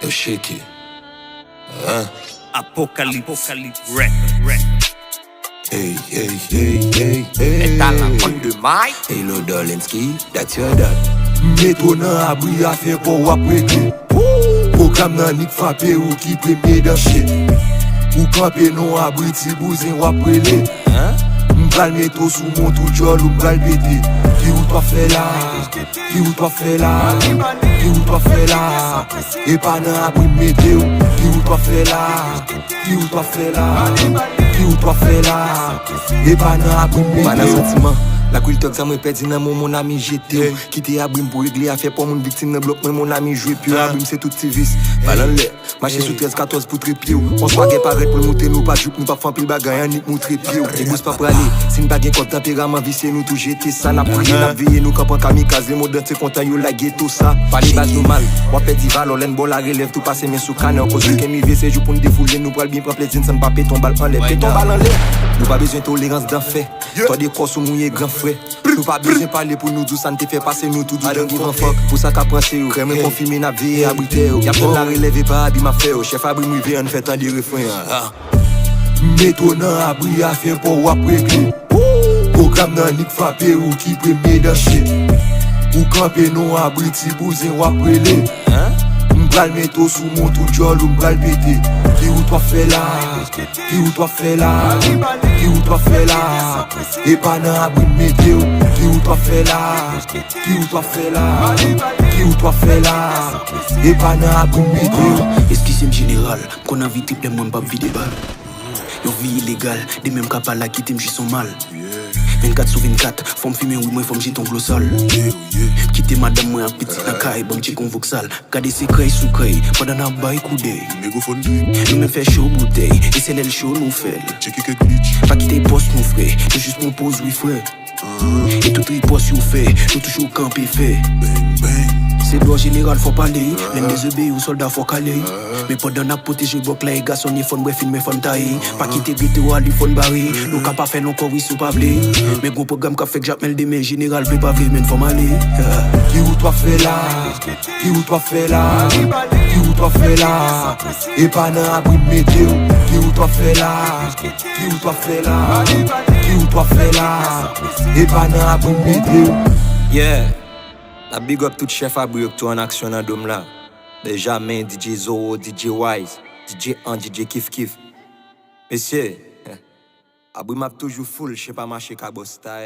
Yo shake it. Hein? Apocalypse Record. Hey, hey, hey, hey, hey. Talent on the mic. Hello, Dolinski, that's your dad. Meto nan abri a fe pou wap regle. Program nan nik frappe ou ki premye dan shit. Ou kampe non abri ti bouzin wap rele. M'bral meto sou mon tout jol ou m'bral bete. Ki ou t'wa fe la, ki ou t'wa fe la, ki ou t'wa fe la. E pa nan abri mete ou, ki ou t'wa fe la, ki ou t'wa fe la, ki ou t'wa fe la. E pa nan abri mete ou. La culture ça me perdu dans mon ami j'étais quitter abrim pour régler affaire pour mon victime dans bloc mon ami jouer puis abrim c'est tout service balan l'air marcher sous 13 14 pour trépied on soit gain paraît pour monter nous pas jouk nous pas faire pile bagaille ni montrer pied et bouge pas pour aller si nous pas gain contre tempérament vicieux nous tout jeter ça n'a prié n'a veiller nous camp en kamikaze moderne c'est content yo la ghetto ça pas les base normal on perd du valor l'en bol la relève tout passer mais sous canne cause que mi c'est jour pour nous défouler nous pral bien prendre plaisir sans pas péton balle en l'air péton balle en l'air nous pas besoin tolérance d'enfer toi des corps sous mouillé grand frère nous pas besoin parler pour nous douce ça ne te fait passer nous tout doux don't give a fuck pour ça qu'a pensé ou crème confirmer n'a vie abrité y'a pas la relève pas abîme ma fait chef abri m'rivé en fait tant de refrain meto nan abri a fait pour wap régler programme nan nik frappé ou qui premier dans shit ou camper non abri ti bouzin wap rele m'bral meto sous mon tout jol ou m'bral bete ki ou t'wa fait là ki ou t'wa fait là ki ou t'wa fait là et pas nan abri mete ou ki ou t'wa fait là ki ou t'wa fait là ki ou t'wa fait là et pas nan abri mete ou Esquisse général qu'on a vite les monde pas vide balle yo vie illégale des mêmes capables là qui t'aiment j'y sont mal 24 sur 24 femme fumer oui moi femme j'ai ton glos sale quitter madame moi un petit la caille bon petit convoque sale garder ses crayes sous crayes pendant n'a bail coudé nous même fait chaud bouteille et c'est l'aile chaud nous fait pas quitter poste mon frère c'est juste mon pose oui frère et tout riposte you fait nous toujours camper fait c'est droit général faut parler même des EB ou soldats faut caler mais pendant n'a protéger bloc là les gars son iPhone bref filmer fond taille pas quitter ghetto ou aller fond barré nous cap pas faire non corps sous pas blé mais gros programme qu'a fait que j'appelle des mains général peut pas venir mais faut aller qui ou t'wa fait là qui ou t'wa fait là qui ou t'wa fait là et pas nan abri météo qui ou t'wa fait là qui ou t'wa fait là qui ou t'wa fait là et pas nan abri météo yeah la big up tout chef abri tout en action dans dôme là Benjamin DJ Zoro DJ Wise DJ An DJ Kif Kif monsieur abri m'a toujours full je sais pas marcher ka boss ta